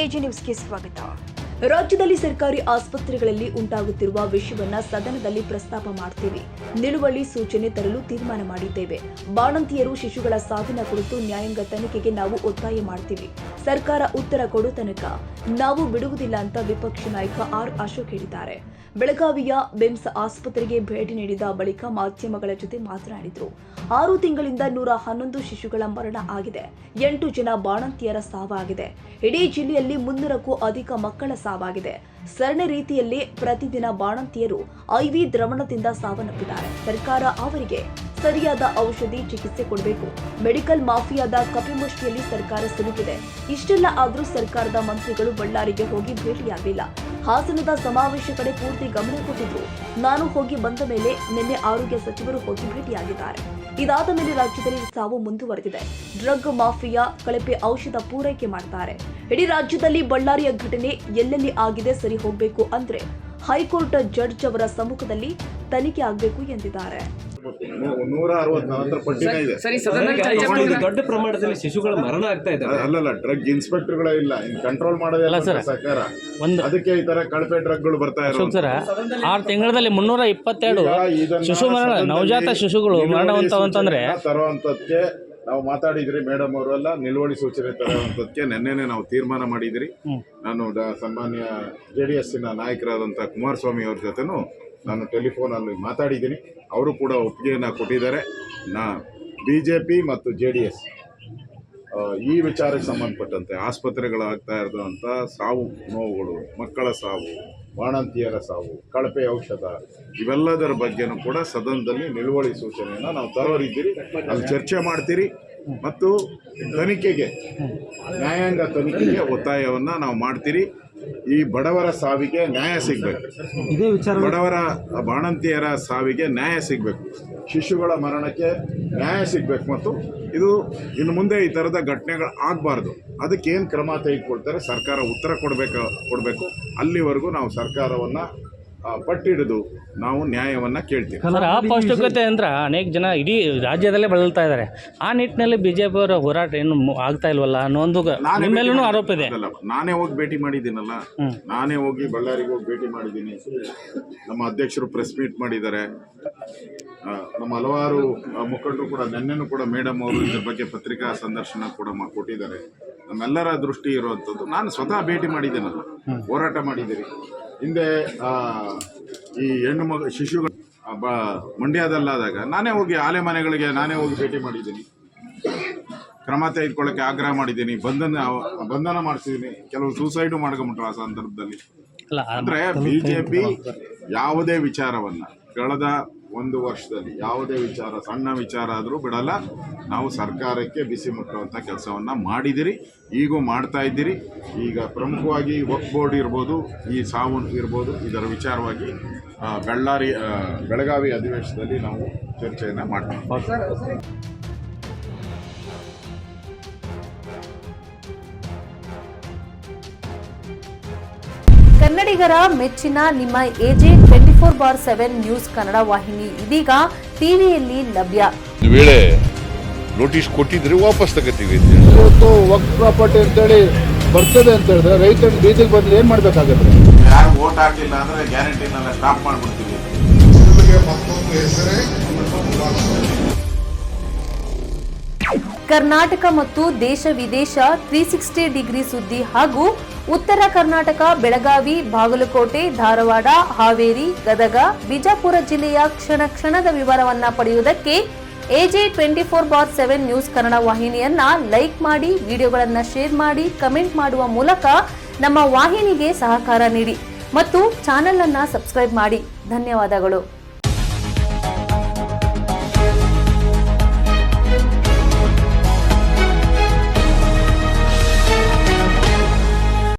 AG ನ್ಯೂಸ್ಗೆ ಸ್ವಾಗತ. ರಾಜ್ಯದಲ್ಲಿ ಸರ್ಕಾರಿ ಆಸ್ಪತ್ರೆಗಳಲ್ಲಿ ಉಂಟಾಗುತ್ತಿರುವ ವಿಷಯವನ್ನ ಸದನದಲ್ಲಿ ಪ್ರಸ್ತಾಪ ಮಾಡ್ತೀವಿ. ನಿಲುವಳಿ ಸೂಚನೆ ತರಲು ತೀರ್ಮಾನ ಮಾಡಿದ್ದೇವೆ. ಬಾಣಂತಿಯರು ಶಿಶುಗಳ ಸಾವಿನ ಕುರಿತು ನ್ಯಾಯಾಂಗ ತನಿಖೆಗೆ ನಾವು ಒತ್ತಾಯ ಮಾಡ್ತೀವಿ. ಸರ್ಕಾರ ಉತ್ತರ ಕೊಡೋ ತನಕ ನಾವು ಬಿಡುವುದಿಲ್ಲ ಅಂತ ವಿಪಕ್ಷ ನಾಯಕ ಆರ್ ಅಶೋಕ್ ಹೇಳಿದ್ದಾರೆ. ಬೆಳಗಾವಿಯ ಬಿಮ್ಸ್ ಆಸ್ಪತ್ರೆಗೆ ಭೇಟಿ ನೀಡಿದ ಬಳಿಕ ಮಾಧ್ಯಮಗಳ ಜೊತೆ ಮಾತನಾಡಿದರು. 6 ತಿಂಗಳಿಂದ 111 ಶಿಶುಗಳ ಮರಣ ಆಗಿದೆ. 8 ಜನ ಬಾಣಂತಿಯರ ಸಾವಾಗಿದೆ. ಇಡೀ ಜಿಲ್ಲೆಯಲ್ಲಿ 300ಕ್ಕೂ ಅಧಿಕ ಮಕ್ಕಳ ಸಾವಾಗಿದೆ. ಸರಣಿ ರೀತಿಯಲ್ಲಿ ಪ್ರತಿದಿನ ಬಾಣಂತಿಯರು ಐವಿ ದ್ರವಣದಿಂದ ಸಾವನ್ನಪ್ಪಿದ್ದಾರೆ. ಸರ್ಕಾರ ಅವರಿಗೆ ಸರಿಯಾದ ಔಷಧಿ ಚಿಕಿತ್ಸೆ ಕೊಡಬೇಕು. ಮೆಡಿಕಲ್ ಮಾಫಿಯಾದ ಕಪಿಮುಷ್ಟಿಯಲ್ಲಿ ಸರ್ಕಾರ ಸಿಲುಕಿದೆ. ಇಷ್ಟೆಲ್ಲ ಆದರೂ ಸರ್ಕಾರದ ಮಂತ್ರಿಗಳು ಬಳ್ಳಾರಿಗೆ ಹೋಗಿ ಭೇಟಿಯಾಗಲಿಲ್ಲ. ಹಾಸನದ ಸಮಾವೇಶ ಕಡೆ ಪೂರ್ತಿ ಗಮನ ಕೊಟ್ಟಿದ್ರು. ನಾನು ಹೋಗಿ ಬಂದ ಮೇಲೆ ನಿನ್ನೆ ಆರೋಗ್ಯ ಸಚಿವರು ಹೋಗಿ ಭೇಟಿಯಾಗಿದ್ದಾರೆ. ಇದಾದ ಮೇಲೆ ರಾಜ್ಯದಲ್ಲಿ ಸಾವು ಮುಂದುವರೆದಿದೆ. ಡ್ರಗ್ ಮಾಫಿಯಾ ಕಳಪೆ ಔಷಧ ಪೂರೈಕೆ ಮಾಡ್ತಾರೆ. ಇಡೀ ರಾಜ್ಯದಲ್ಲಿ ಬಳ್ಳಾರಿಯ ಘಟನೆ ಎಲ್ಲೆಲ್ಲಿ ಆಗಿದೆ ಸರಿ ಹೋಗಬೇಕು ಅಂದ್ರೆ ಹೈಕೋರ್ಟ್ ಜಡ್ಜ್ ಅವರ ಸಮ್ಮುಖದಲ್ಲಿ ತನಿಖೆ ಆಗಬೇಕು ಎಂದಿದ್ದಾರೆ. 164 ಪಟ್ಟಿನೇ ಇದೆ. ದೊಡ್ಡ ಪ್ರಮಾಣದಲ್ಲಿ ಶಿಶುಗಳ ಮರಣ ಆಗ್ತಾ ಇದೆ. ಅಲ್ಲಲ್ಲ, ಡ್ರಗ್ ಇನ್ಸ್ಪೆಕ್ಟರ್ಗಳೇ ಇಲ್ಲ, ಇಂಟ್ರೋಲ್ ಮಾಡೋದಿಲ್ಲ ಸರ್ಕಾರ. ಅದಕ್ಕೆ ಈ ತರ ಕಳಪೆ ಡ್ರಗ್ಗಳು ಬರ್ತಾ ಇರೋದು. 6 ತಿಂಗಳಲ್ಲಿ 322 ಶಿಶು ಮರಣ, ನವಜಾತ ಶಿಶುಗಳು ಮರಣವಂತಂದ್ರೆ ತರುವಂತದ್ಕೆ ನಾವು ಮಾತಾಡಿದ್ರಿ. ಮೇಡಮ್ ಅವರೆಲ್ಲ ನಿಲುವಳಿ ಸೂಚನೆ ತರುವಂತದ್ಕೆ ನಿನ್ನೆನೆ ನಾವು ತೀರ್ಮಾನ ಮಾಡಿದಿರಿ. ನಾನು ಸನ್ಮಾನ್ಯ JDS ನಾಯಕರಾದಂಥ ಕುಮಾರಸ್ವಾಮಿ ಅವ್ರ ಜೊತೆನೂ ನಾನು ಟೆಲಿಫೋನಲ್ಲಿ ಮಾತಾಡಿದ್ದೀನಿ. ಅವರು ಕೂಡ ಒಪ್ಪಿಗೆಯನ್ನು ಕೊಟ್ಟಿದ್ದಾರೆ. BJP ಮತ್ತು JDS ಈ ವಿಚಾರಕ್ಕೆ ಸಂಬಂಧಪಟ್ಟಂತೆ ಆಸ್ಪತ್ರೆಗಳಾಗ್ತಾ ಇರೋದಂಥ ಸಾವು ನೋವುಗಳು, ಮಕ್ಕಳ ಸಾವು, ಬಾಣಂತಿಯರ ಸಾವು, ಕಳಪೆ ಔಷಧ, ಇವೆಲ್ಲದರ ಬಗ್ಗೆನೂ ಕೂಡ ಸದನದಲ್ಲಿ ನಿಲುವಳಿ ಸೂಚನೆಯನ್ನು ನಾವು ತರೋರಿದ್ದೀರಿ. ಅಲ್ಲಿ ಚರ್ಚೆ ಮಾಡ್ತೀರಿ ಮತ್ತು ತನಿಖೆಗೆ, ನ್ಯಾಯಾಂಗ ತನಿಖೆಗೆ ಒತ್ತಾಯವನ್ನು ನಾವು ಮಾಡ್ತೀರಿ. ಈ ಬಡವರ ಸಾವಿಗೆ ನ್ಯಾಯ ಸಿಗಬೇಕು. ಬಡವರ ಬಾಣಂತಿಯರ ಸಾವಿಗೆ ನ್ಯಾಯ ಸಿಗಬೇಕು. ಶಿಶುಗಳ ಮರಣಕ್ಕೆ ನ್ಯಾಯ ಸಿಗಬೇಕು. ಮತ್ತು ಇದು ಇನ್ನು ಮುಂದೆ ಈ ಥರದ ಘಟನೆಗಳು ಆಗಬಾರ್ದು. ಅದಕ್ಕೇನು ಕ್ರಮ ತೆಗೆದುಕೊಳ್ತಾರೆ ಸರ್ಕಾರ ಉತ್ತರ ಕೊಡಬೇಕು. ಅಲ್ಲಿವರೆಗೂ ನಾವು ಸರ್ಕಾರವನ್ನು ಪಟ್ಟಿಡಿದು ನಾವು ನ್ಯಾಯವನ್ನು ಕೇಳ್ತೀವಿ. ಅಪೌಷ್ಟಿಕತೆ ಅಂದ್ರೆ ಅನೇಕ ಜನ ಇಡೀ ರಾಜ್ಯದಲ್ಲೇ ಬಳಲ್ತಾ ಇದ್ದಾರೆ. ಆ ನಿಟ್ಟಿನಲ್ಲಿ BJP ಅವರ ಹೋರಾಟ ಏನು ಆಗ್ತಾ ಇಲ್ವಲ್ಲ ಅನ್ನೋ ಒಂದು ನಿಮ್ಮೆಲ್ಲೂ ಆರೋಪ ಇದೆ. ನಾನೇ ಹೋಗಿ ಭೇಟಿ ಮಾಡಿದ್ದೀನಲ್ಲ, ನಾನೇ ಹೋಗಿ ಬಳ್ಳಾರಿಗೆ ಹೋಗಿ ಭೇಟಿ ಮಾಡಿದ್ದೀನಿ. ನಮ್ಮ ಅಧ್ಯಕ್ಷರು ಪ್ರೆಸ್ ಮೀಟ್ ಮಾಡಿದ್ದಾರೆ. ನಮ್ಮ ಹಲವಾರು ಮುಖಂಡರು ಕೂಡ ನಿನ್ನೆನೂ ಕೂಡ ಮೇಡಮ್ ಅವರು ಇದ್ರ ಬಗ್ಗೆ ಪತ್ರಿಕಾ ಸಂದರ್ಶನ ಕೂಡ ಕೊಟ್ಟಿದ್ದಾರೆ. ನಮ್ಮೆಲ್ಲರ ದೃಷ್ಟಿ ಇರುವಂಥದ್ದು. ನಾನು ಸ್ವತಃ ಭೇಟಿ ಮಾಡಿದ್ದೀನಲ್ಲ, ಹೋರಾಟ ಮಾಡಿದ್ದೀರಿ. ಹಿಂದೆ ಈ ಶಿಶುಗಳು ಮಂಡ್ಯದಲ್ಲಾದಾಗ ನಾನೇ ಹೋಗಿ ಆಲೆ ಮನೆಗಳಿಗೆ ನಾನೇ ಹೋಗಿ ಭೇಟಿ ಮಾಡಿದ್ದೀನಿ. ಕ್ರಮ ತೆಗೆದುಕೊಳ್ಳೋಕ್ಕೆ ಆಗ್ರಹ ಮಾಡಿದ್ದೀನಿ. ಬಂಧನ ಮಾಡಿಸಿದ್ದೀನಿ. ಕೆಲವು ಸೂಸೈಡು ಮಾಡ್ಕೊಂಬಿಟ್ರು ಆ ಸಂದರ್ಭದಲ್ಲಿ. ಅಂದರೆ BJP ಯಾವುದೇ ವಿಚಾರವನ್ನು ಕಳೆದ 1 ವರ್ಷದಲ್ಲಿ ಯಾವುದೇ ವಿಚಾರ, ಸಣ್ಣ ವಿಚಾರ ಆದರೂ ಬಿಡಲ್ಲ. ನಾವು ಸರ್ಕಾರಕ್ಕೆ ಬಿಸಿ ಮುಟ್ಟುವಂಥ ಕೆಲಸವನ್ನು ಮಾಡಿದಿರಿ, ಈಗೂ ಮಾಡ್ತಾ ಇದ್ದೀರಿ. ಈಗ ಪ್ರಮುಖವಾಗಿ ವಕ್ಫ್ ಬೋರ್ಡ್ ಇರ್ಬೋದು, ಈ ಸಾವು ಇರ್ಬೋದು, ಇದರ ವಿಚಾರವಾಗಿ ಬೆಳಗಾವಿ ಅಧಿವೇಶನದಲ್ಲಿ ನಾವು ಚರ್ಚೆಯನ್ನು ಮಾಡ್ತೀವಿ. ಕನ್ನಡಿಗರ ಮೆಚ್ಚಿನ ನಿಮ್ಮ AJ 24/7 ನ್ಯೂಸ್ ಕನ್ನಡ ವಾಹಿನಿ ಇದೀಗ ಟಿವಿಯಲ್ಲಿ ಲಭ್ಯ. ವೇಳೆ ನೋಟಿಸ್ ಕೊಟ್ಟಿದ್ರೆ ವಾಪಸ್ ತಗೋತೀವಿ. ಇವತ್ತು ವಕ್ಫ್ ಪ್ರಾಪರ್ಟಿ ಅಂತೇಳಿ ಬರ್ತದೆ ಅಂತ ಹೇಳಿದ್ರೆ ರೈತರ ಬೀದಿಗೆ ಬಂದ್ರೆ ಏನ್ ಮಾಡ್ಬೇಕಾಗತ್ತೆ? ಯಾರು ವೋಟ್ ಹಾಕಲಿಲ್ಲ ಅಂದ್ರೆ ಗ್ಯಾರಂಟಿನೆಲ್ಲ ಸ್ಟಾಪ್ ಮಾಡ್ಬಿಡ್ತೀವಿ. ಕರ್ನಾಟಕ ಮತ್ತು ದೇಶ ವಿದೇಶ 360 ಡಿಗ್ರಿ ಸುದ್ದಿ ಹಾಗೂ ಉತ್ತರ ಕರ್ನಾಟಕ, ಬೆಳಗಾವಿ, ಬಾಗಲಕೋಟೆ, ಧಾರವಾಡ, ಹಾವೇರಿ, ಗದಗ, ಬಿಜಾಪುರ ಜಿಲ್ಲೆಯ ಕ್ಷಣ ಕ್ಷಣದ ವಿವರವನ್ನ ಪಡೆಯುವುದಕ್ಕೆ AJ 24/7 ನ್ಯೂಸ್ ಕನ್ನಡ ವಾಹಿನಿಯನ್ನ ಲೈಕ್ ಮಾಡಿ, ವಿಡಿಯೋಗಳನ್ನ ಶೇರ್ ಮಾಡಿ, ಕಮೆಂಟ್ ಮಾಡುವ ಮೂಲಕ ನಮ್ಮ ವಾಹಿನಿಗೆ ಸಹಕಾರ ನೀಡಿ ಮತ್ತು ಚಾನೆಲ್ ಅನ್ನ ಸಬ್ಸ್ಕ್ರೈಬ್ ಮಾಡಿ. ಧನ್ಯವಾದಗಳು.